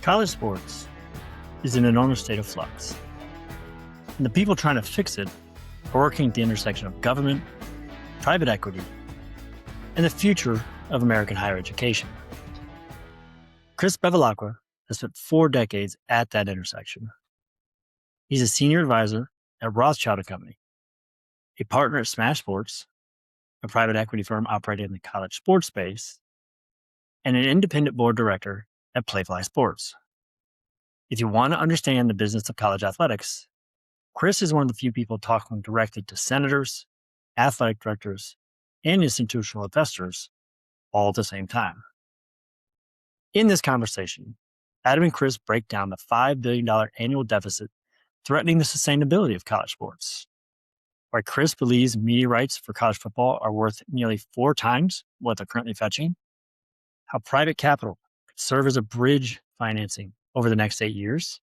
College sports is in an enormous state of flux, and the people trying to fix it are working at the intersection of government, private equity, and the future of American higher education. Chris Bevilacqua has spent 4 decades at that intersection. He's a senior advisor at Rothschild & Company, a partner at Smash Sports, a private equity firm operating in the college sports space, and an independent board director at Playfly Sports. If you want to understand the business of college athletics, Chris is one of the few people talking directly to senators, athletic directors, and institutional investors all at the same time. In this conversation, Adam and Chris break down the $5 billion annual deficit threatening the sustainability of college sports, why Chris believes media rights for college football are worth nearly 4 times what they're currently fetching, how private capital could serve as a bridge financing over the next 8 years,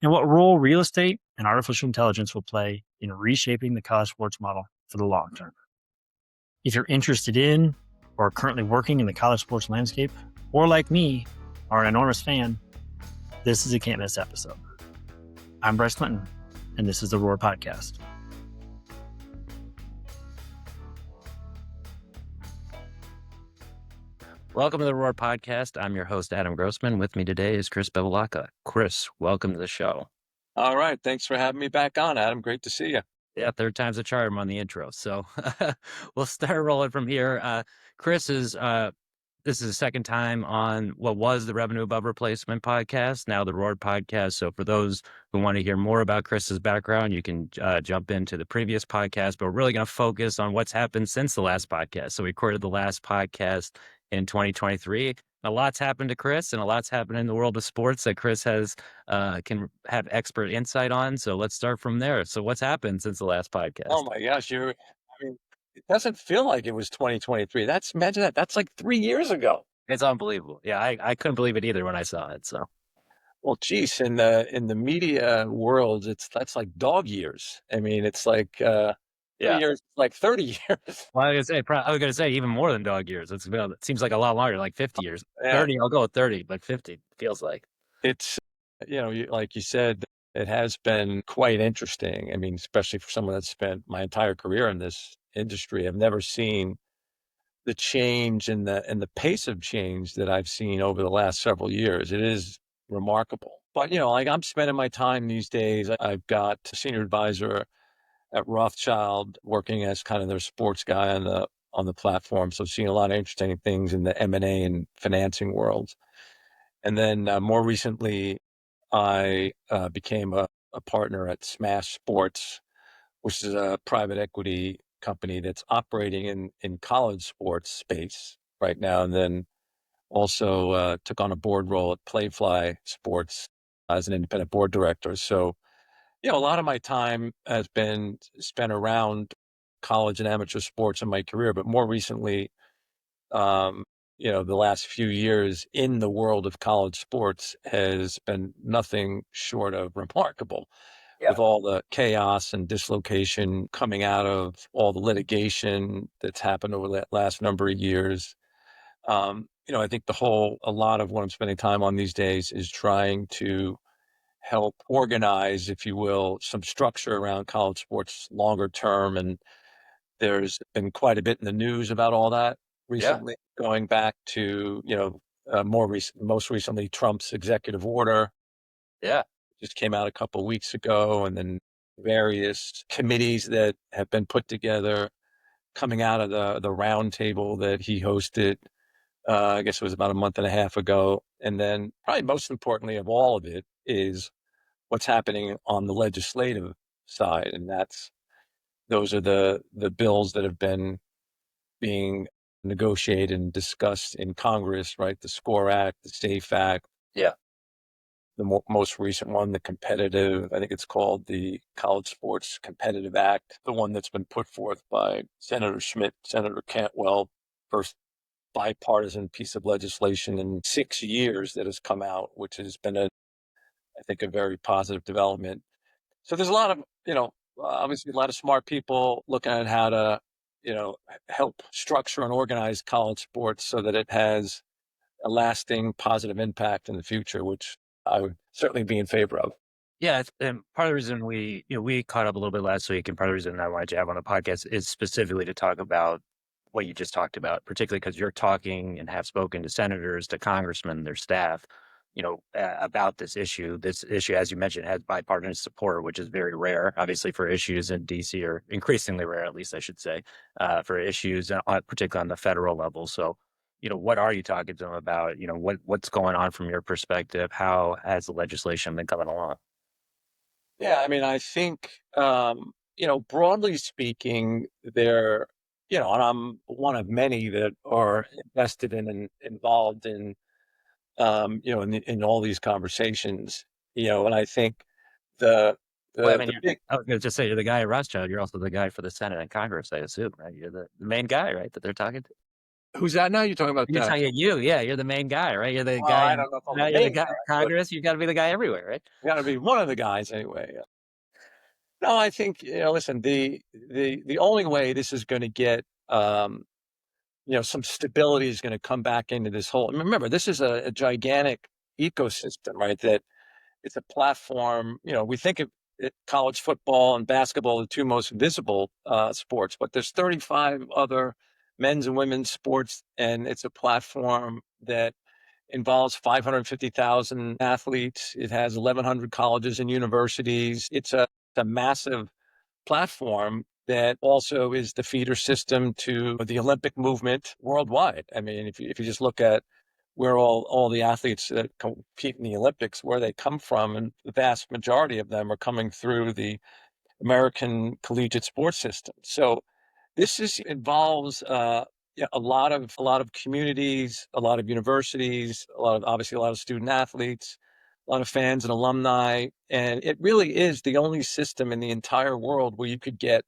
and what role real estate and artificial intelligence will play in reshaping the college sports model for the long term. If you're interested in or are currently working in the college sports landscape, or like me, are an enormous fan, this is a can't miss episode. I'm Bryce Clinton, and this is the Roar Podcast. Welcome to the Roar Podcast. I'm your host, Adam Grossman. With me today is Chris Bevilacqua. Chris, welcome to the show. All right. Thanks for having me back on, Adam. Great to see you. Yeah, third time's a charm on the intro. So we'll start rolling from here. Chris this is the second time on what was the Revenue Above Replacement podcast, now the Roar Podcast. So for those who want to hear more about Chris's background, you can jump into the previous podcast, but we're really going to focus on what's happened since the last podcast. So we recorded the last podcast in 2023. A lot's happened to Chris, and a lot's happened in the world of sports that Chris can have expert insight on. So let's start from there. So what's happened since the last podcast? Oh my gosh, it doesn't feel like it was 2023. Imagine that. That's like 3 years ago. It's unbelievable. Yeah, I couldn't believe it either when I saw it. So, well, geez, in the media world, that's like dog years. I mean, it's like 3 years, like 30 years. Well, I was going to say even more than dog years. It seems like a lot longer, like 50 years. Yeah. 30, I'll go with 30, but 50 feels like. It's, like you said, it has been quite interesting. I mean, especially for someone that's spent my entire career in this industry, I've never seen the change and the pace of change that I've seen over the last several years. It is remarkable. But, like I'm spending my time these days, I've got a senior advisor at Rothschild working as kind of their sports guy on the platform. So seeing a lot of interesting things in the M&A and financing world. And then more recently, I became a partner at Smash Sports, which is a private equity company that's operating in college sports space right now. And then also took on a board role at Playfly Sports as an independent board director. So, a lot of my time has been spent around college and amateur sports in my career, but more recently, the last few years in the world of college sports has been nothing short of remarkable. Yeah. With all the chaos and dislocation coming out of all the litigation that's happened over the last number of years. I think a lot of what I'm spending time on these days is trying to help organize, if you will, some structure around college sports longer term. And there's been quite a bit in the news about all that recently, going back to, most recently Trump's executive order. Yeah. Just came out a couple of weeks ago, and then various committees that have been put together coming out of the round table that he hosted, I guess it was about a month and a half ago. And then probably most importantly of all of it is what's happening on the legislative side. And those are the bills that have been being negotiated and discussed in Congress, right? The SCORE Act, the SAFE Act. Yeah. The most recent one, I think it's called the College Sports Competitive Act, the one that's been put forth by Senator Schmidt, Senator Cantwell, first bipartisan piece of legislation in 6 years that has come out, which has been I think a very positive development. So there's a lot of, obviously a lot of smart people looking at how to, help structure and organize college sports so that it has a lasting positive impact in the future, which I would certainly be in favor of. Yeah, and part of the reason we caught up a little bit last week, and part of the reason I wanted to have on the podcast is specifically to talk about what you just talked about, particularly because you're talking and have spoken to senators, to congressmen, their staff, about this issue. This issue, as you mentioned, has bipartisan support, which is very rare, obviously, for issues in DC, or increasingly rare, at least I should say, for issues, particularly on the federal level. So, what are you talking to them about? What's going on from your perspective? How has the legislation been coming along? Yeah, I mean, I think, broadly speaking, and I'm one of many that are invested in and involved in, in all these conversations, and I think the, Well, I the, mean, the big, I was going to just say you're the guy at Rothschild. You're also the guy for the Senate and Congress, I assume, right? You're the main guy, right, that they're talking to. who's that now? You're talking about You're talking to you, yeah. You're the main guy, right? You're the well, guy. I don't know if I'm Now the you're the main guy guy, at but Congress. You got to be the guy everywhere, right? got to be one of the guys anyway. No, I think, listen, the only way this is going to get, some stability is going to come back into this whole. Remember, this is a gigantic ecosystem, right? That it's a platform. We think of it, college football and basketball, the two most visible sports, but there's 35 other men's and women's sports, and it's a platform that involves 550,000 athletes. It has 1,100 colleges and universities. It's a massive platform that also is the feeder system to the Olympic movement worldwide. I mean, if you just look at where all the athletes that compete in the Olympics, where they come from, and the vast majority of them are coming through the American collegiate sports system. So involves yeah, a lot of communities, a lot of universities, obviously a lot of student athletes, a lot of fans and alumni, and it really is the only system in the entire world where you could get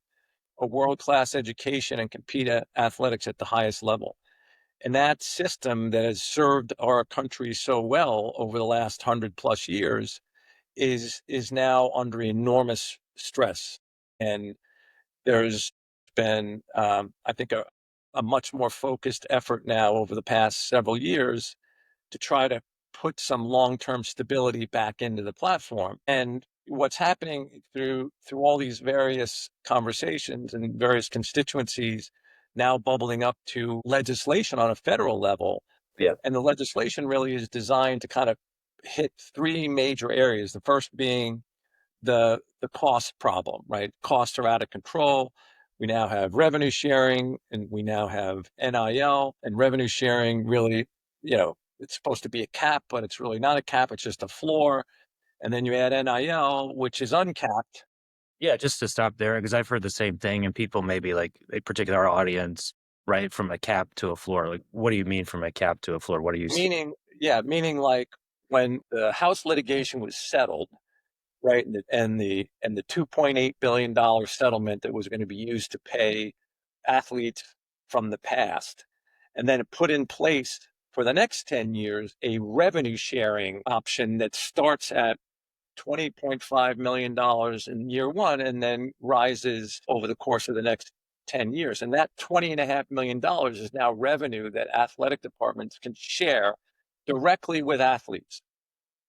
a world-class education and compete at athletics at the highest level. And that system that has served our country so well over the last 100+ years is now under enormous stress. And there's been, I think, a much more focused effort now over the past several years to try to put some long-term stability back into the platform. And what's happening through all these various conversations and various constituencies now bubbling up to legislation on a federal level. Yeah. And the legislation really is designed to kind of hit three major areas. The first being the cost problem, right? Costs are out of control. We now have revenue sharing, and we now have NIL, and revenue sharing really, it's supposed to be a cap, but it's really not a cap. It's just a floor. And then you add NIL, which is uncapped. Yeah, just to stop there, because I've heard the same thing, and people maybe like a particular audience, right, from a cap to a floor. Like, what do you mean from a cap to a floor? What do you? Meaning like when the House litigation was settled, right? And the $2.8 billion settlement that was going to be used to pay athletes from the past, and then put in place for the next 10 years a revenue sharing option that starts at $20.5 million in year one and then rises over the course of the next 10 years. And that $20.5 million is now revenue that athletic departments can share directly with athletes.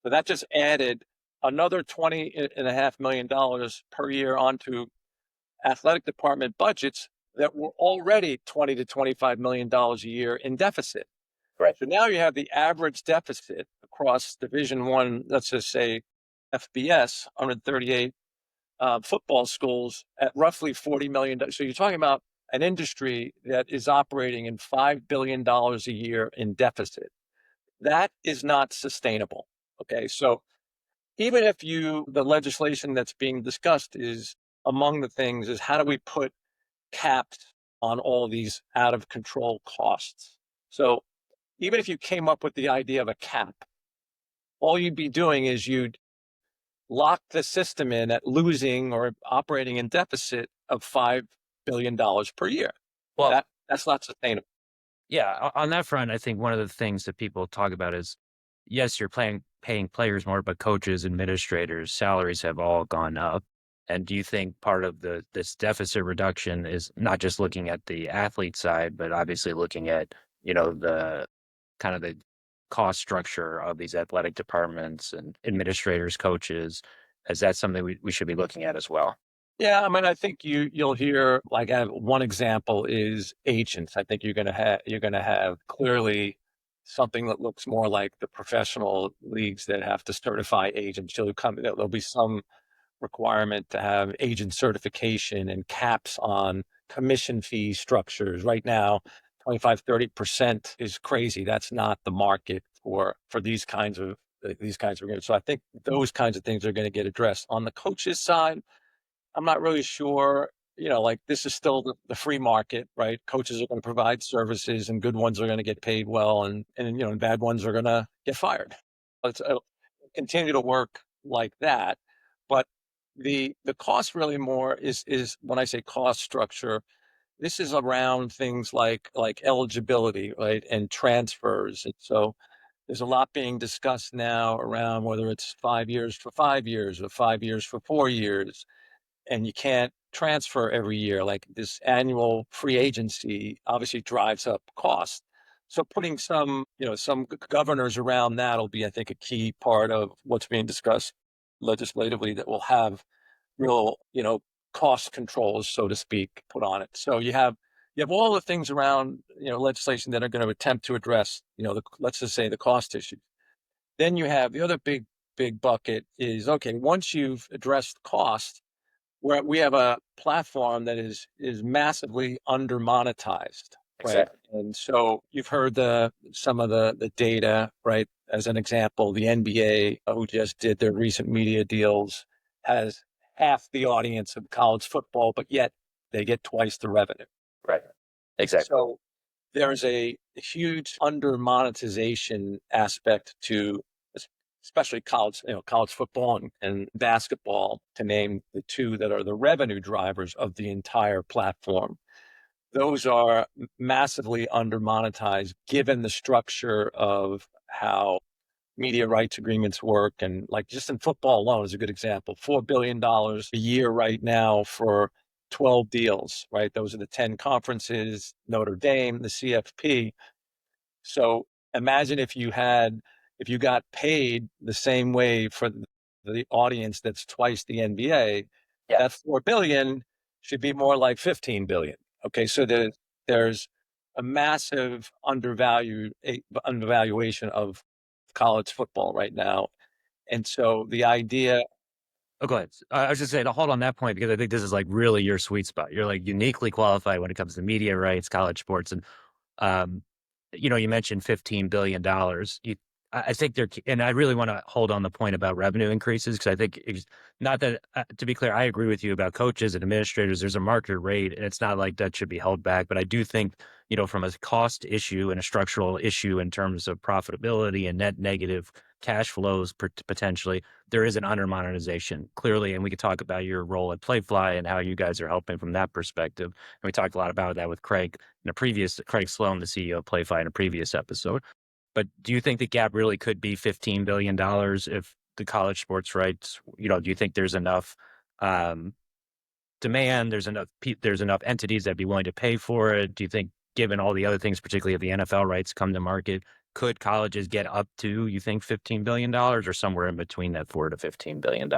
So that just added another $20.5 million per year onto athletic department budgets that were already $20 to $25 million a year in deficit. Right. So now you have the average deficit across Division I, let's just say FBS, 138 football schools at roughly $40 million. So you're talking about an industry that is operating in $5 billion a year in deficit. That is not sustainable. Okay, so even if the legislation that's being discussed is among the things is how do we put caps on all these out of control costs? So even if you came up with the idea of a cap, all you'd be doing is you'd lock the system in at losing or operating in deficit of $5 billion per year. Well, That's not sustainable. yeah, on that front, I think one of the things that people talk about is, yes, you're paying players more, but coaches, administrators, salaries have all gone up. And do you think part of this deficit reduction is not just looking at the athlete side, but obviously looking at, the kind of the cost structure of these athletic departments and administrators, coaches? Is that something we should be looking at as well? Yeah, I mean, I think you'll hear like one example is agents. I think you're gonna have clearly something that looks more like the professional leagues that have to certify agents. There'll be some requirement to have agent certification and caps on commission fee structures. Right now, 25-30% is crazy. That's not the market for these kinds of games. So I think those kinds of things are going to get addressed. On the coaches side, I'm not really sure. Like this is still the free market, right? Coaches are going to provide services, and good ones are going to get paid well, and bad ones are going to get fired. It'll continue to work like that, but the cost really more is when I say cost structure, this is around things like eligibility, right, and transfers. And so there's a lot being discussed now around whether it's 5 years for 5 years or 5 years for 4 years, and you can't transfer every year. Like this annual free agency obviously drives up cost. So putting some governors around that will be, I think, a key part of what's being discussed legislatively that will have real, cost controls, so to speak, put on it. So you have all the things around, legislation that are going to attempt to address, let's just say the cost issue. Then you have the other big bucket is, okay, once you've addressed cost, we have a platform that is massively under monetized, right? Exactly. And so you've heard some of the data, right? As an example, the NBA, who just did their recent media deals, has half the audience of college football, but yet they get twice the revenue. Right. Exactly. So there's a huge under monetization aspect to especially college football and basketball, to name the two that are the revenue drivers of the entire platform. Those are massively under monetized given the structure of how media rights agreements work. And like just in football alone is a good example, $4 billion a year right now for 12 deals, right? Those are the 10 conferences, Notre Dame, the CFP. So imagine if you got paid the same way for the audience that's twice the NBA, Yeah. that 4 billion should be more like 15 billion. Okay. So there's a massive undervaluation of college football right now. And so the idea, Oh, go ahead. I was just saying to hold on that point because I think this is like really your sweet spot. You're like uniquely qualified when it comes to media rights, college sports, and um, you mentioned $15 billion. I think and I really want to hold on the point about revenue increases because I think not that to be clear, I agree with you about coaches and administrators. There's a market rate, and it's not like that should be held back. But I do think from a cost issue and a structural issue in terms of profitability and net negative cash flows potentially, there is an under monetization clearly, and we could talk about your role at Playfly and how you guys are helping from that perspective. And we talked a lot about that with Craig Craig Sloan, the CEO of Playfly, in a previous episode. But do you think the gap really could be $15 billion if the college sports rights, do you think there's enough demand, there's enough entities that'd be willing to pay for it? Do you think, given all the other things, particularly if the NFL rights come to market, could colleges get up to, you think, $15 billion or somewhere in between that $4 to $15 billion?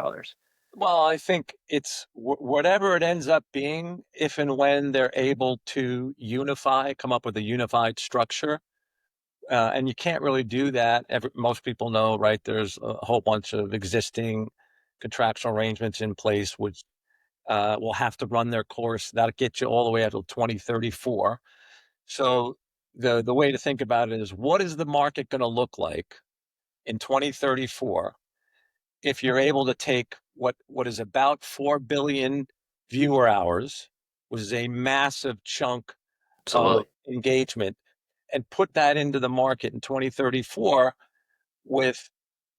well, I think it's whatever it ends up being, if and when they're able to come up with a unified structure. And you can't really do that. Most people know, right? There's a whole bunch of existing contractual arrangements in place, which will have to run their course. That'll get you all the way until 2034. So the way to think about it is, what is the market going to look like in 2034 if you're able to take what is about 4 billion viewer hours, which is a massive chunk Absolutely. of engagement, and put that into the market in 2034 with,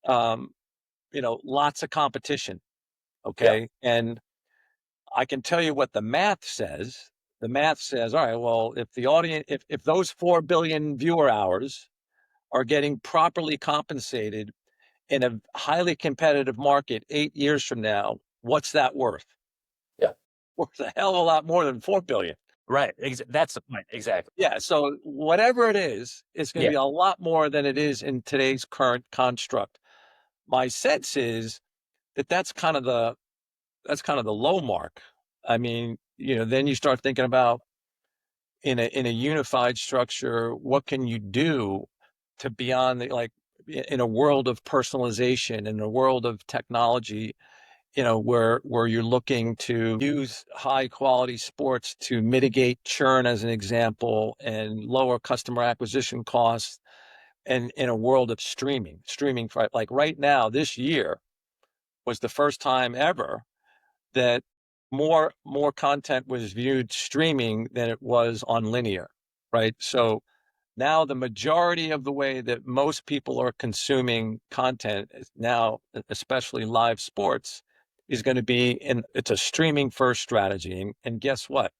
lots of competition. Okay. Yeah. And I can tell you what the math says. The math says, all right, well, if the audience, if those 4 billion viewer hours are getting properly compensated in a highly competitive market 8 years from now, what's that worth? Yeah. Worth a hell of a lot more than 4 billion. Right. That's the point. Exactly. Yeah. So whatever it is, it's going to Yeah. be a lot more than it is in today's current construct. My sense is that that's kind of the low mark. I mean, then you start thinking about in a unified structure, what can you do to beyond in a world of personalization, in a world of technology, where you're looking to use high quality sports to mitigate churn as an example and lower customer acquisition costs. And in a world of streaming for like right now, this year was the first time ever that more content was viewed streaming than it was on linear, right? So now the majority of the way that most people are consuming content is now, especially live sports, is going to be it's a streaming first strategy. And guess what?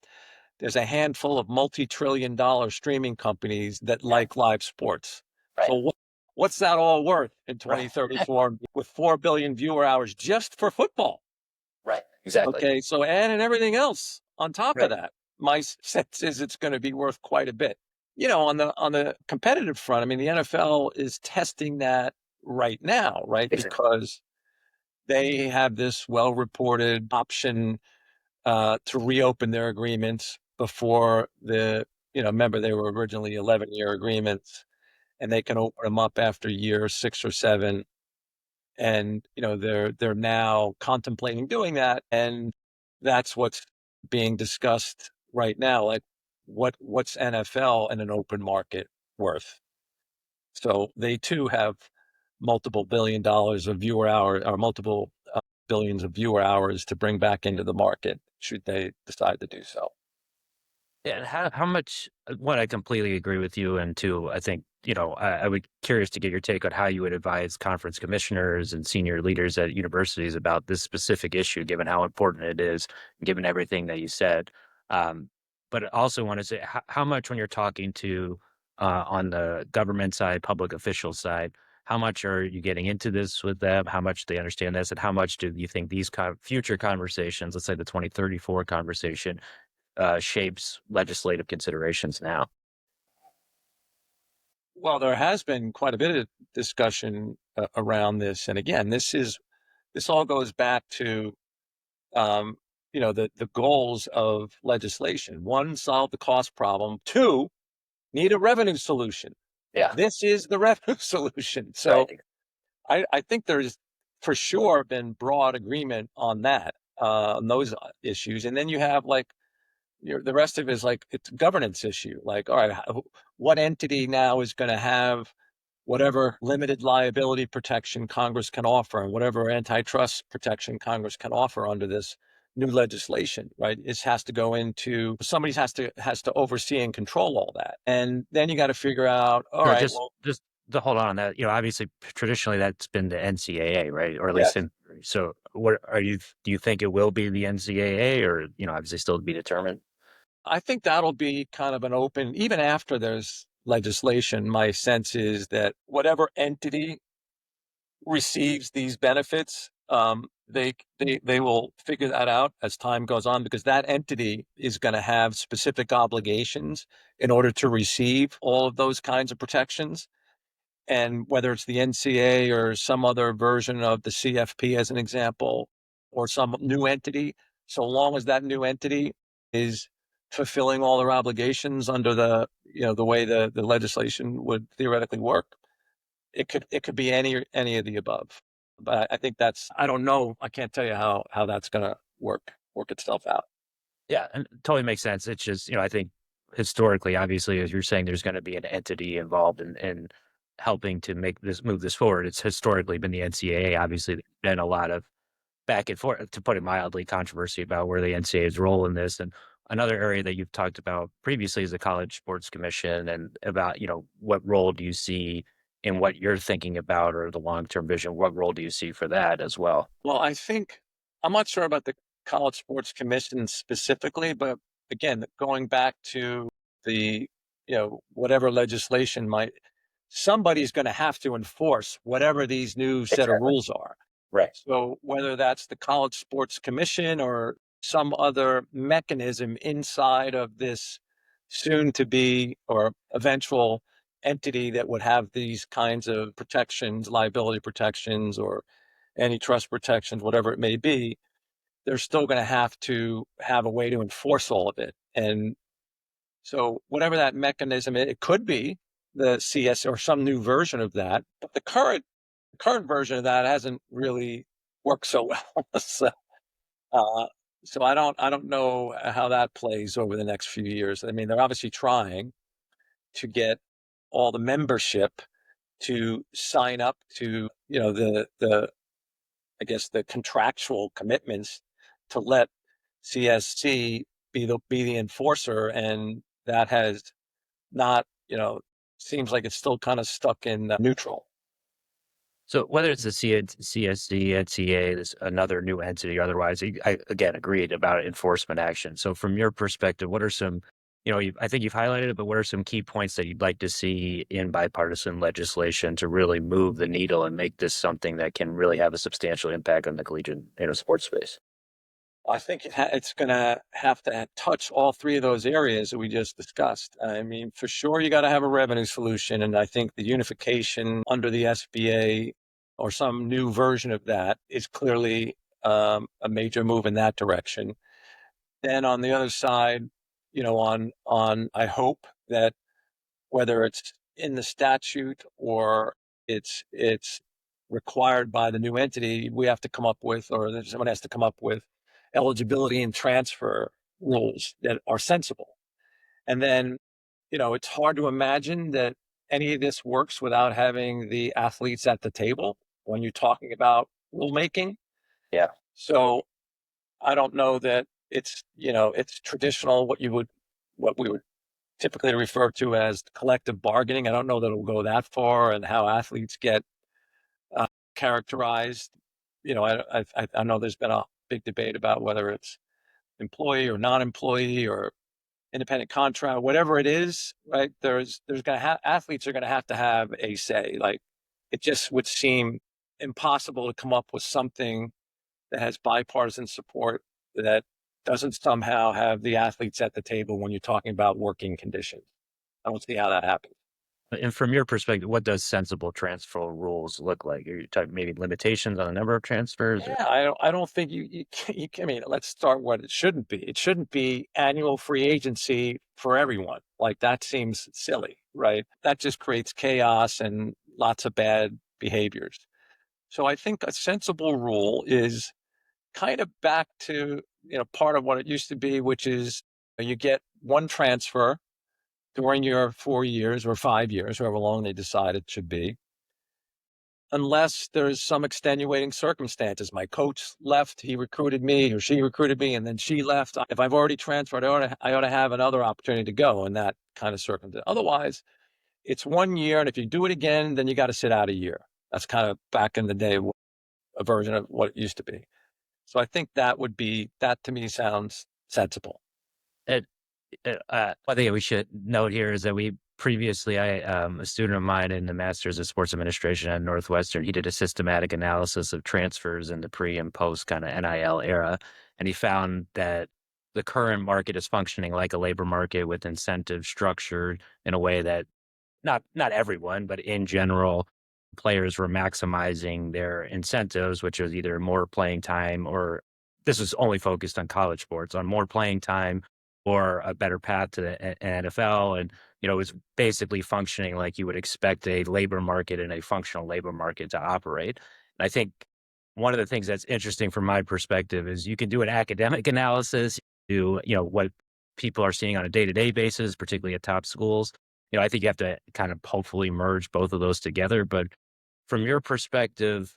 There's a handful of multi-trillion-dollar streaming companies that like live sports. Right. So what's that all worth in 2034 with 4 billion viewer hours just for football? Right. Exactly. Okay, so adding everything else on top of Right. that, my sense is it's going to be worth quite a bit. On the competitive front, I mean, the NFL is testing that right now, right? Exactly. Because they have this well-reported option to reopen their agreements before remember they were originally 11-year agreements, and they can open them up after year 6 or 7. And they're now contemplating doing that, and that's what's being discussed right now. Like, what's NFL in an open market worth? So they too have multiple $1 billion of viewer hour or multiple billions of viewer hours to bring back into the market should they decide to do so. Yeah, and how much one, I completely agree with you, and two, I think, I would curious to get your take on how you would advise conference commissioners and senior leaders at universities about this specific issue, given how important it is, given everything that you said. Um, but I also want to say how much when you're talking to on the government side, public official side, how much are you getting into this with them? How much do they understand this, and how much do you think these future conversations, let's say the 2034 conversation, shapes legislative considerations now? Well, there has been quite a bit of discussion around this, and again, this all goes back to um, the goals of legislation. One, solve the cost problem. Two, need a revenue solution. Yeah. This is the revenue solution. So Right. I think there's for sure been broad agreement on that, on those issues. And then you have the rest of it is like it's a governance issue. Like, all right, what entity now is going to have whatever limited liability protection Congress can offer and whatever antitrust protection Congress can offer under this new legislation, right? This has to go into somebody has to oversee and control all that. And then you got to figure out, all Sure, right, just well, just to hold on that, obviously traditionally that's been the NCAA, right? Or at least yes, in so what are you do you think it will be the NCAA, or obviously still to be determined? I think that'll be kind of an open, even after there's legislation. My sense is that whatever entity receives these benefits, they will figure that out as time goes on, because that entity is going to have specific obligations in order to receive all of those kinds of protections. And whether it's the NCA or some other version of the CFP, as an example, or some new entity, so long as that new entity is fulfilling all their obligations under the way the legislation would theoretically work, it could be any of the above. But I think I don't know. I can't tell you how that's going to work itself out. Yeah, and it totally makes sense. It's just, I think historically, obviously, as you're saying, there's going to be an entity involved in helping to move this forward. It's historically been the NCAA. Obviously, there's been a lot of back and forth, to put it mildly, controversy about where the NCAA's role in this. And another area that you've talked about previously is the College Sports Commission, and about, what role do you see in what you're thinking about, or the long-term vision? What role do you see for that as well? Well, I think I'm not sure about the College Sports Commission specifically, but again, going back to the whatever legislation somebody's going to have to enforce whatever these new set of Exactly. rules are. Right. So whether that's the College Sports Commission or some other mechanism inside of this soon to be or eventual entity that would have these kinds of protections, liability protections or antitrust protections, whatever it may be, they're still going to have a way to enforce all of it. And so whatever that mechanism is, it could be the CS or some new version of that, but the current version of that hasn't really worked so well. So, uh, so I don't know how that plays over the next few years. I mean, they're obviously trying to get all the membership to sign up to, the I guess the contractual commitments to let CSC be the enforcer, and that has not, seems like it's still kind of stuck in neutral. So whether it's the CSC, NCA, this another new entity, or otherwise, I again agreed about enforcement action. So from your perspective, what are some, I think you've highlighted it, but what are some key points that you'd like to see in bipartisan legislation to really move the needle and make this something that can really have a substantial impact on the collegiate, sports space? I think it's going to have to touch all three of those areas that we just discussed. I mean, for sure, you got to have a revenue solution. And I think the unification under the SBA or some new version of that is clearly a major move in that direction. Then on the other side, I hope that whether it's in the statute or it's required by the new entity, we have to come up with, or someone has to come up with eligibility and transfer rules that are sensible. And then, it's hard to imagine that any of this works without having the athletes at the table when you're talking about rulemaking. Yeah. So I don't know that it's traditional, what we would typically refer to as collective bargaining. I don't know that it'll go that far, and how athletes get characterized. I know there's been a big debate about whether it's employee or non-employee or independent contract, whatever it is, right? There's going to athletes are going to have a say. Like, it just would seem impossible to come up with something that has bipartisan support that doesn't somehow have the athletes at the table when you're talking about working conditions. I don't see how that happens. And from your perspective, what does sensible transfer rules look like? Are you talking maybe limitations on the number of transfers? Or? Yeah, I don't think I mean, let's start what it shouldn't be. It shouldn't be annual free agency for everyone. Like, that seems silly, right? That just creates chaos and lots of bad behaviors. So I think a sensible rule is kind of back to, part of what it used to be, which is you get one transfer during your 4 years or 5 years, however long they decide it should be, unless there's some extenuating circumstances. My coach left, he recruited me, or she recruited me, and then she left. If I've already transferred, I ought to have another opportunity to go in that kind of circumstance. Otherwise, it's 1 year, and if you do it again, then you got to sit out a year. That's kind of back in the day, a version of what it used to be. So I think that to me sounds sensible. One thing we should note here is that we previously, a student of mine in the Master's of Sports Administration at Northwestern, he did a systematic analysis of transfers in the pre and post kind of NIL era. And he found that the current market is functioning like a labor market with incentives structured in a way that not everyone, but in general, players were maximizing their incentives, which was either more playing time, or this was only focused on college sports, on more playing time or a better path to the NFL. And, it was basically functioning like you would expect a labor market and a functional labor market to operate. And I think one of the things that's interesting from my perspective is you can do an academic analysis, do, what people are seeing on a day-to-day basis, particularly at top schools. I think you have to kind of hopefully merge both of those together. But from your perspective,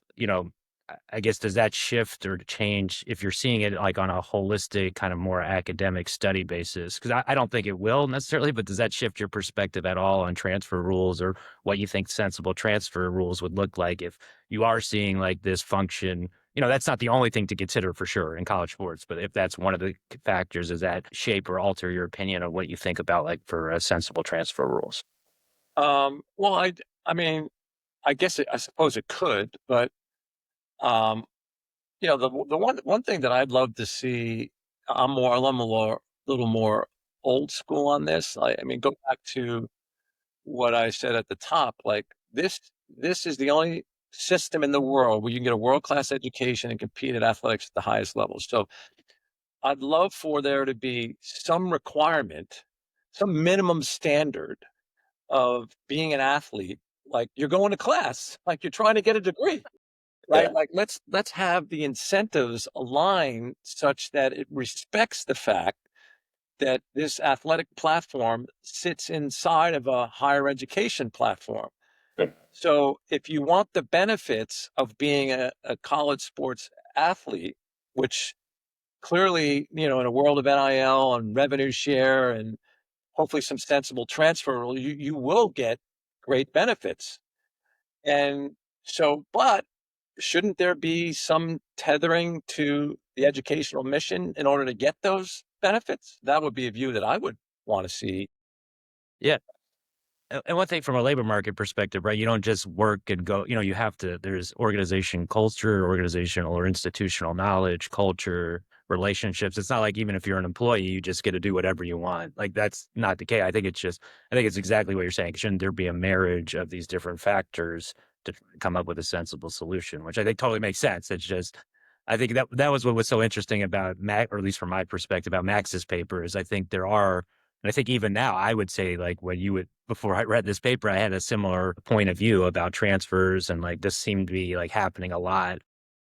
I guess, does that shift or change if you're seeing it like on a holistic kind of more academic study basis? Because I don't think it will necessarily, but does that shift your perspective at all on transfer rules, or what you think sensible transfer rules would look like if you are seeing like this function? That's not the only thing to consider for sure in college sports, but if that's one of the factors, does that shape or alter your opinion of what you think about like for sensible transfer rules? Well, I mean, I suppose it could, but um, the one thing that I'd love to see I'm a little more old school on this. I mean, go back to what I said at the top. Like this is the only system in the world where you can get a world class education and compete at athletics at the highest level. So I'd love for there to be some requirement, some minimum standard of being an athlete. Like you're going to class, like you're trying to get a degree, right? Yeah. Like let's have the incentives align such that it respects the fact that this athletic platform sits inside of a higher education platform. So if you want the benefits of being a college sports athlete, which clearly, in a world of NIL and revenue share and hopefully some sensible transfer, you will get great benefits. And so, but shouldn't there be some tethering to the educational mission in order to get those benefits? That would be a view that I would want to see. Yeah. And one thing from a labor market perspective, right? You don't just work and go, you have to, there's organization culture, organizational or institutional knowledge, culture, relationships. It's not like even if you're an employee, you just get to do whatever you want. Like that's not the case. I think it's exactly what you're saying. Shouldn't there be a marriage of these different factors to come up with a sensible solution, which I think totally makes sense. It's just, I think that was what was so interesting about Mac, or at least from my perspective, about Max's paper is I think there are, and I think even now, I would say like before I read this paper, I had a similar point of view about transfers and like this seemed to be like happening a lot.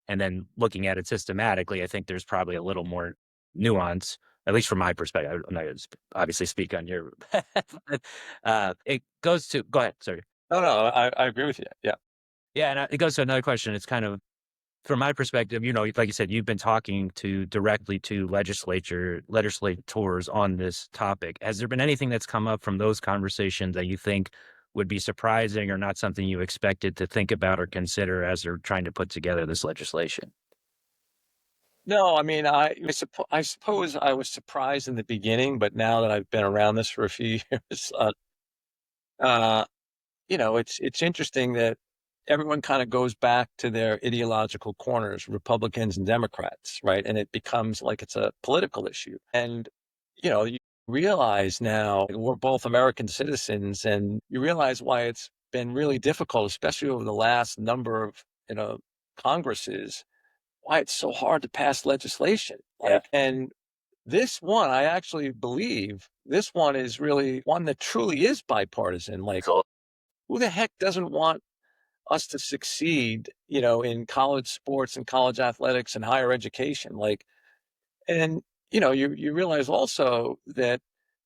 And then looking at it systematically, I think there's probably a little more nuance, at least from my perspective. I'm not going to obviously speak on your, but, it goes to, go ahead. Sorry. No, I agree with you. Yeah. Yeah. And it goes to another question. It's kind of, from my perspective, like you said, you've been talking directly to legislators on this topic. Has there been anything that's come up from those conversations that you think would be surprising or not something you expected to think about or consider as they're trying to put together this legislation? No, I mean, I suppose I was surprised in the beginning, but now that I've been around this for a few years, uh, it's interesting that everyone kind of goes back to their ideological corners, Republicans and Democrats, right? And it becomes like it's a political issue. And, you realize now we're both American citizens and you realize why it's been really difficult, especially over the last number of, Congresses, why it's so hard to pass legislation. Yeah. And this one, I actually believe this one is really one that truly is bipartisan. Like, who the heck doesn't want us to succeed, in college sports and college athletics and higher education? Like, and, you realize also that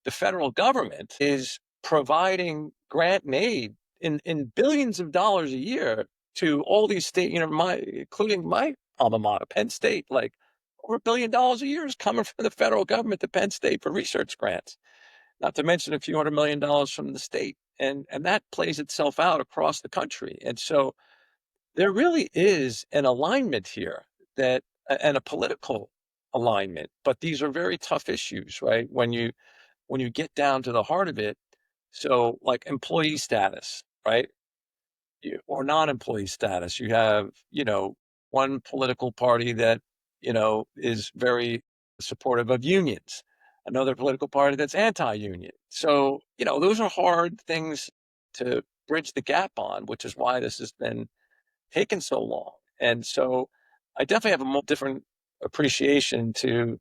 the federal government is providing grant and aid in billions of dollars a year to all these state, including my alma mater, Penn State, like over $1 billion a year is coming from the federal government to Penn State for research grants, not to mention a few $100 million from the state. And that plays itself out across the country. And so there really is an alignment here and a political alignment, but these are very tough issues, right? When you get down to the heart of it. So like employee status, right? Or non-employee status, you have, one political party that, is very supportive of unions, another political party that's anti-union. So, those are hard things to bridge the gap on, which is why this has been taken so long. And so I definitely have a more different appreciation to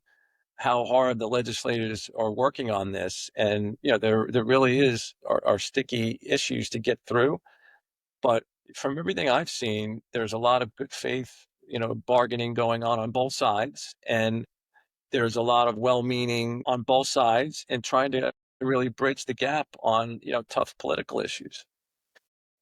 how hard the legislators are working on this. And, there really are sticky issues to get through. But from everything I've seen, there's a lot of good faith, bargaining going on both sides. And there's a lot of well-meaning on both sides and trying to really bridge the gap on, tough political issues.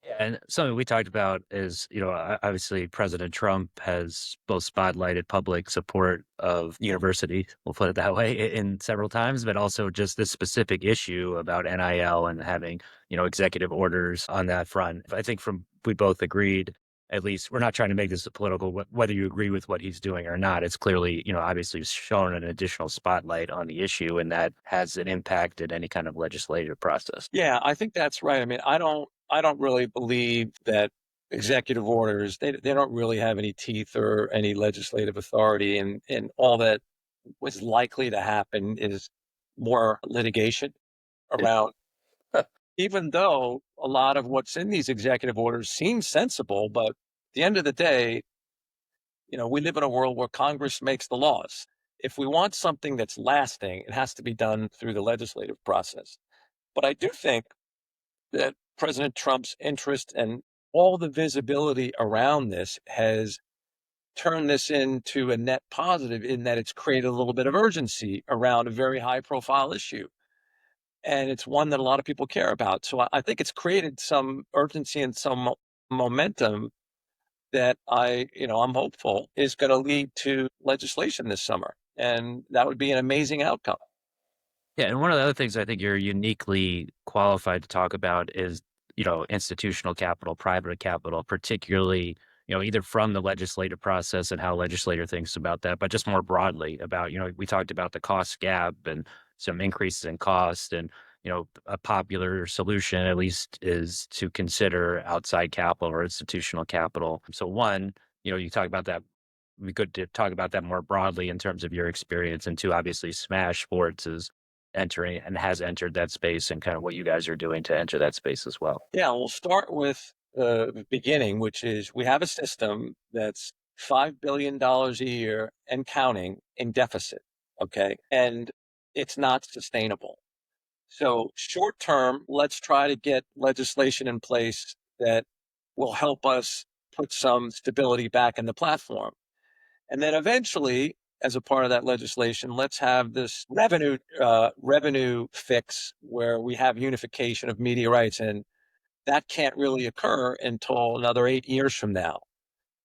Yeah, and something we talked about is, obviously President Trump has both spotlighted public support of university, we'll put it that way, in several times, but also just this specific issue about NIL and having, executive orders on that front. I think we both agreed, at least we're not trying to make this a political, whether you agree with what he's doing or not. It's clearly, obviously shown an additional spotlight on the issue and that has an impact in any kind of legislative process. Yeah, I think that's right. I mean, I don't really believe that executive orders, they don't really have any teeth or any legislative authority. And all that was likely to happen is more litigation around, even though a lot of what's in these executive orders seems sensible, but at the end of the day, we live in a world where Congress makes the laws. If we want something that's lasting, it has to be done through the legislative process. But I do think that President Trump's interest and all the visibility around this has turned this into a net positive in that it's created a little bit of urgency around a very high profile issue. And it's one that a lot of people care about. So I think it's created some urgency and some momentum that I'm hopeful is going to lead to legislation this summer. And that would be an amazing outcome. Yeah, and one of the other things I think you're uniquely qualified to talk about is, institutional capital, private capital, particularly, either from the legislative process and how legislator thinks about that, but just more broadly about, we talked about the cost gap and some increases in cost and, a popular solution at least is to consider outside capital or institutional capital. So one, you talk about that. It'd be good to talk about that more broadly in terms of your experience. And two, obviously Smash Sports is entering and has entered that space and kind of what you guys are doing to enter that space as well. Yeah, we'll start with the beginning, which is we have a system that's $5 billion a year and counting in deficit. Okay. And it's not sustainable. So short term, let's try to get legislation in place that will help us put some stability back in the platform. And then eventually, as a part of that legislation, let's have this revenue fix where we have unification of media rights. And that can't really occur until another 8 years from now.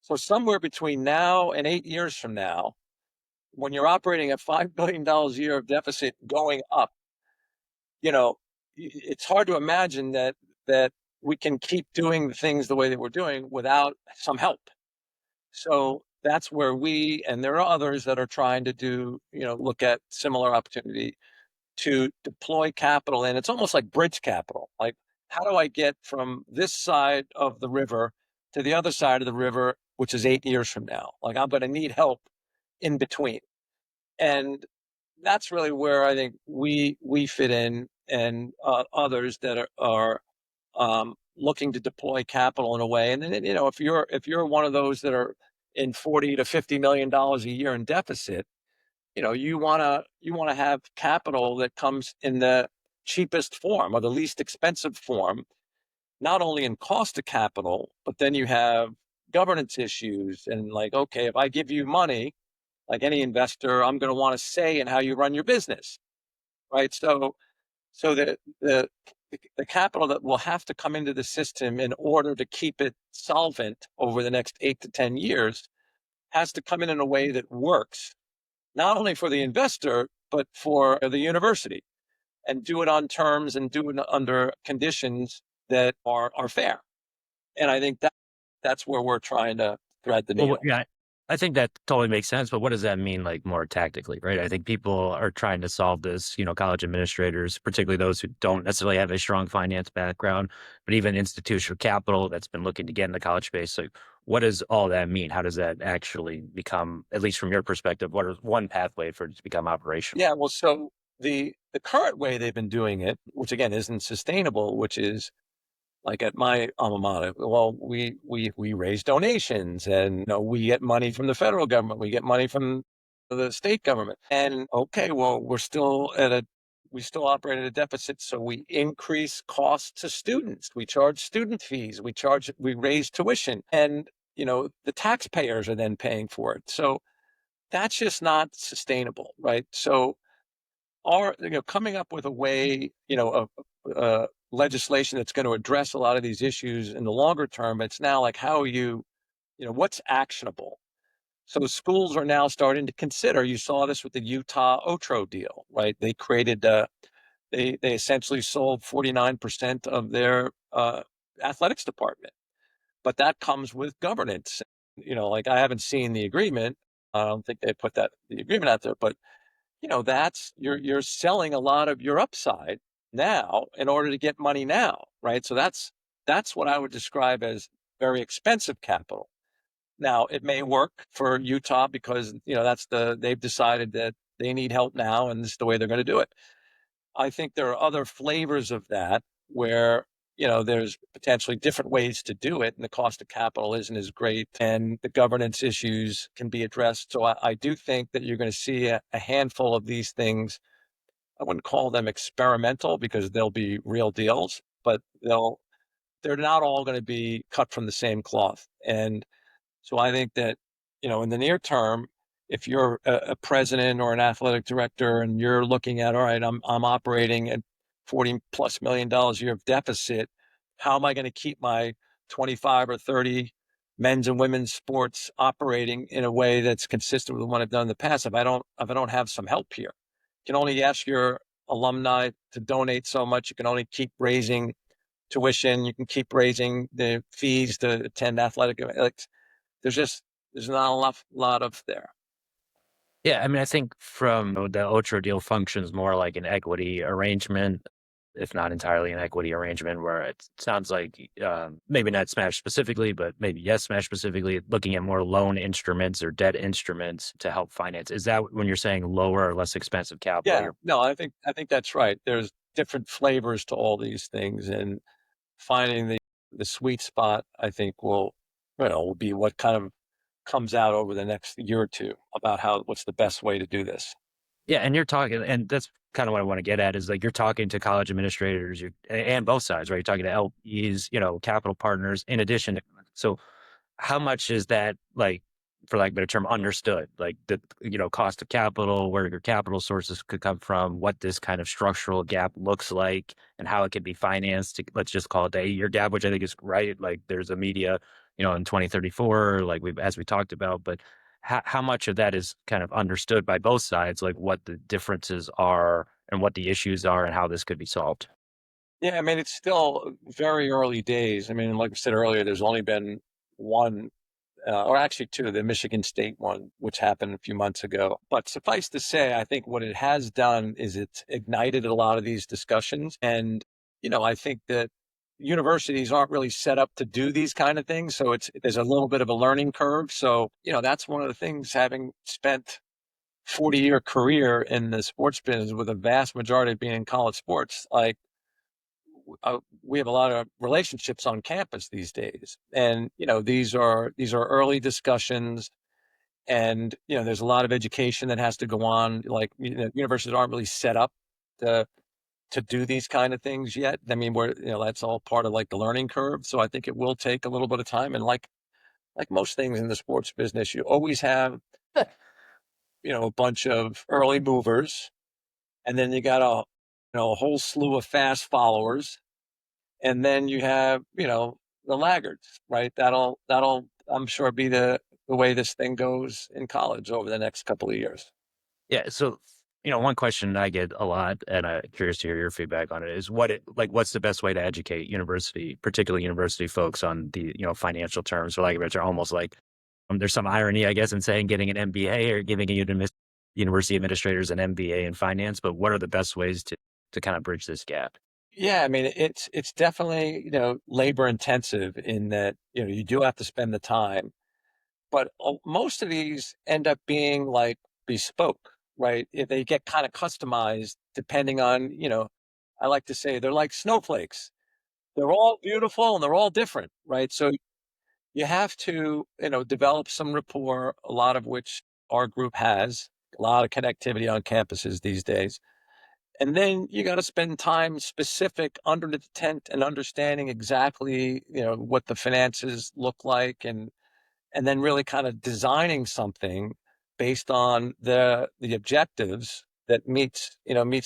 So somewhere between now and 8 years from now, when you're operating at $5 billion a year of deficit going up, it's hard to imagine that we can keep doing the things the way that we're doing without some help. So that's where we, and there are others that are trying to look at similar opportunity to deploy capital. And it's almost like bridge capital. Like, how do I get from this side of the river to the other side of the river, which is 8 years from now? Like, I'm going to need help in between. And that's really where I think we fit in, and others that are looking to deploy capital in a way. And then, if you're one of those that are in $40 to $50 million a year in deficit, you want to have capital that comes in the cheapest form or the least expensive form, not only in cost of capital, but then you have governance issues. And like, okay, if I give you money, like any investor, I'm going to want to say in how you run your business, right? So the capital that will have to come into the system in order to keep it solvent over the next 8 to 10 years has to come in a way that works, not only for the investor, but for the university, and do it on terms and do it under conditions that are fair. And I think that's where we're trying to thread the needle. Well, yeah, I think that totally makes sense. But what does that mean, like more tactically, right? I think people are trying to solve this, college administrators, particularly those who don't necessarily have a strong finance background, but even institutional capital that's been looking to get in the college space. So what does all that mean? How does that actually become, at least from your perspective, what is one pathway for it to become operational? Yeah, well, so the current way they've been doing it, which again isn't sustainable, which is like at my alma mater, well, we raise donations, and we get money from the federal government, we get money from the state government, and okay, well, we still operate at a deficit, so we increase costs to students, we charge student fees, we raise tuition, and the taxpayers are then paying for it. So that's just not sustainable, right? So coming up with a way, of legislation that's going to address a lot of these issues in the longer term. It's now like, how what's actionable? So schools are now starting to consider. You saw this with the Utah Otro deal, right? They created, they essentially sold 49% of their athletics department, but that comes with governance. Like, I haven't seen the agreement. I don't think they put the agreement out there, but that's you're selling a lot of your upside now in order to get money now, right? So that's what I would describe as very expensive capital. Now, it may work for Utah because they've decided that they need help now, and this is the way they're going to do it. I think there are other flavors of that where, there's potentially different ways to do it, and the cost of capital isn't as great, and the governance issues can be addressed. So I do think that you're going to see a handful of these things. I wouldn't call them experimental because they'll be real deals, but they're not all going to be cut from the same cloth. And so I think that, in the near term, if you're a president or an athletic director and you're looking at, all right, I'm operating at $40+ million a year of deficit, how am I going to keep my 25 or 30 men's and women's sports operating in a way that's consistent with what I've done in the past? If I don't have some help here, you can only ask your alumni to donate so much. You can only keep raising tuition. You can keep raising the fees to attend athletic events. There's not a lot of there. Yeah, I mean, I think from the Ocho deal functions more like an equity arrangement, if not entirely an equity arrangement, where it sounds like maybe not Smash specifically, but maybe yes, Smash specifically, looking at more loan instruments or debt instruments to help finance. Is that when you're saying lower or less expensive capital? Yeah, no, I think that's right. There's different flavors to all these things, and finding the sweet spot, I think will be what kind of comes out over the next year or two about what's the best way to do this. Yeah, and you're talking, and that's kind of what I want to get at is like you're talking to college administrators, and both sides, right? You're talking to LPs, capital partners, in addition to. So, how much is that, like, for like a better term, understood? Like the cost of capital, where your capital sources could come from, what this kind of structural gap looks like, and how it can be financed. Let's just call it the 8-year gap, which I think is right. Like there's a media, in 2034, like as we talked about, but how much of that is kind of understood by both sides, like what the differences are and what the issues are and how this could be solved? Yeah, I mean, it's still very early days. I mean, like I said earlier, there's only been one, or actually two, the Michigan State one, which happened a few months ago. But suffice to say, I think what it has done is it's ignited a lot of these discussions. And, I think that universities aren't really set up to do these kind of things. So there's a little bit of a learning curve. So, that's one of the things, having spent 40-year career in the sports business with a vast majority being in college sports, like, we have a lot of relationships on campus these days, and these are early discussions, and there's a lot of education that has to go on. Like, universities aren't really set up to do these kind of things yet. I mean, that's all part of like the learning curve. So I think it will take a little bit of time, and like most things in the sports business, you always have a bunch of early movers, and then you got a whole slew of fast followers. And then you have, the laggards, right? That'll I'm sure be the way this thing goes in college over the next couple of years. Yeah. So, one question I get a lot, and I'm curious to hear your feedback on it, is what's the best way to educate particularly university folks on the, financial terms, or like, which are almost like, there's some irony, I guess, in saying getting an MBA or giving university administrators an MBA in finance, but what are the best ways to kind of bridge this gap? Yeah, I mean, it's definitely, labor intensive in that, you do have to spend the time, but most of these end up being like bespoke, right? If they get kind of customized depending on, I like to say they're like snowflakes. They're all beautiful and they're all different, right? So you have to, develop some rapport, a lot of which our group has, a lot of connectivity on campuses these days. And then you got to spend time specific under the tent and understanding exactly, what the finances look like, and then really kind of designing something based on the objectives that meets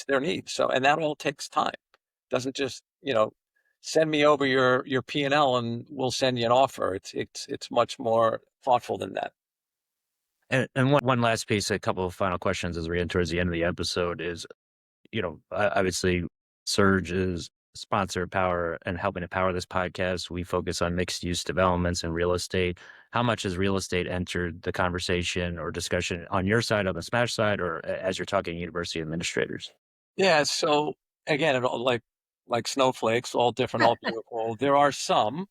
their needs. So, and that all takes time. It doesn't just, send me over your P&L and we'll send you an offer. It's much more thoughtful than that. And one last piece, a couple of final questions as we get towards the end of the episode is, obviously Surge is sponsor power and helping to power this podcast. We focus on mixed use developments and real estate. How much has real estate entered the conversation or discussion on your side, on the Smash side, or as you're talking to university administrators? Yeah. So again, like snowflakes, all different, all beautiful. There are some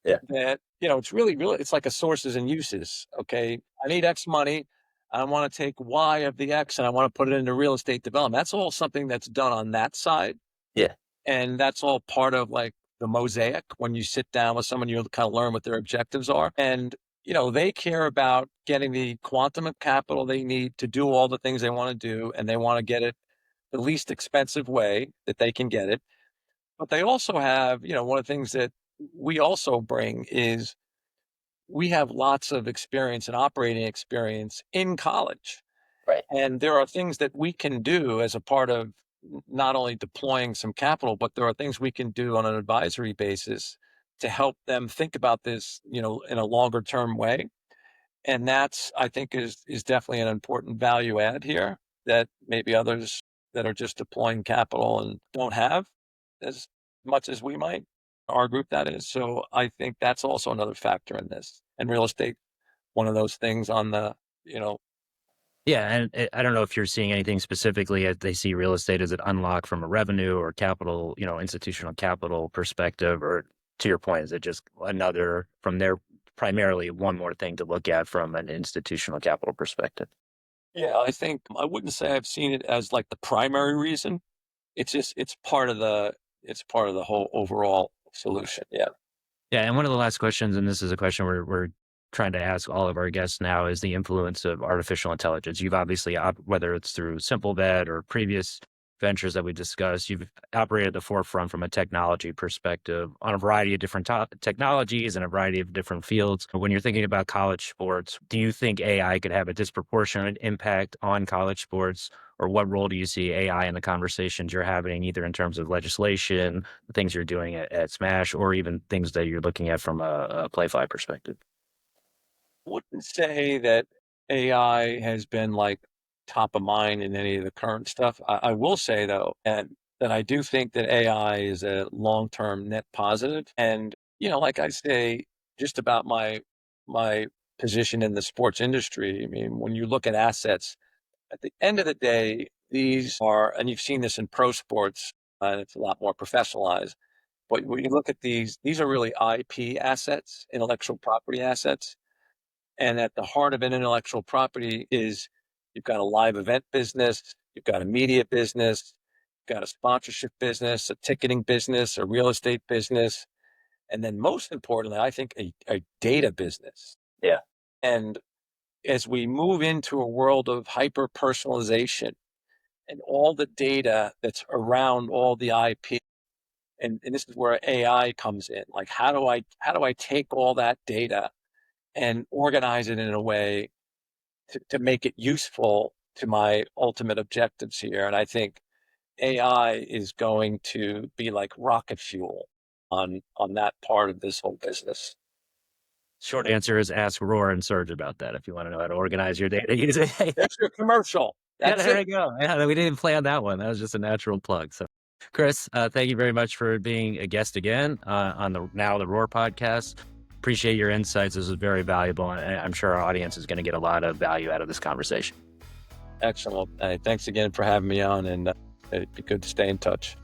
Yeah. that, it's really, really, it's like a sources and uses. Okay. I need X money. I want to take Y of the X and I want to put it into real estate development. That's all something that's done on that side. Yeah. And that's all part of like the mosaic when you sit down with someone, you kind of learn what their objectives are. And, they care about getting the quantum of capital they need to do all the things they want to do. And they want to get it the least expensive way that they can get it. But they also have, one of the things that we also bring is we have lots of experience and operating experience in college. Right. And there are things that we can do as a part of not only deploying some capital, but there are things we can do on an advisory basis to help them think about this, in a longer term way. And that's, I think, is definitely an important value add here that maybe others that are just deploying capital and don't have as much as we might, our group that is. So I think that's also another factor in this. And real estate, one of those things on the, Yeah, and I don't know if you're seeing anything specifically as they see real estate as an unlock from a revenue or capital, institutional capital perspective, or to your point, is it just another from their primarily one more thing to look at from an institutional capital perspective? Yeah, I wouldn't say I've seen it as like the primary reason. It's part of the whole overall solution. Yeah. Yeah, and one of the last questions, and this is a question we're trying to ask all of our guests now, is the influence of artificial intelligence. You've obviously, whether it's through SimpleVet or previous ventures that we discussed, you've operated at the forefront from a technology perspective on a variety of different technologies and a variety of different fields. When you're thinking about college sports, do you think AI could have a disproportionate impact on college sports? Or what role do you see AI in the conversations you're having, either in terms of legislation, things you're doing at Smash, or even things that you're looking at from a PlayFly perspective? Wouldn't say that AI has been like top of mind in any of the current stuff. I will say though, and that I do think that AI is a long-term net positive. And, like I say, just about my position in the sports industry. I mean, when you look at assets, at the end of the day, these are, and you've seen this in pro sports, and it's a lot more professionalized. But when you look at these are really IP assets, intellectual property assets. And at the heart of an intellectual property is you've got a live event business, you've got a media business, you've got a sponsorship business, a ticketing business, a real estate business, and then most importantly, I think a data business. Yeah. And as we move into a world of hyper personalization and all the data that's around all the IP, and this is where AI comes in. Like how do I take all that data and organize it in a way to make it useful to my ultimate objectives here? And I think AI is going to be like rocket fuel on that part of this whole business. Short answer is ask Roar and Surge about that if you want to know how to organize your data using AI. That's your commercial. Yeah, That's there it. we go. Yeah, we didn't plan that one. That was just a natural plug. So, Chris, thank you very much for being a guest again on the Roar podcast. Appreciate your insights. This is very valuable, and I'm sure our audience is going to get a lot of value out of this conversation. Excellent. Thanks again for having me on, and it'd be good to stay in touch.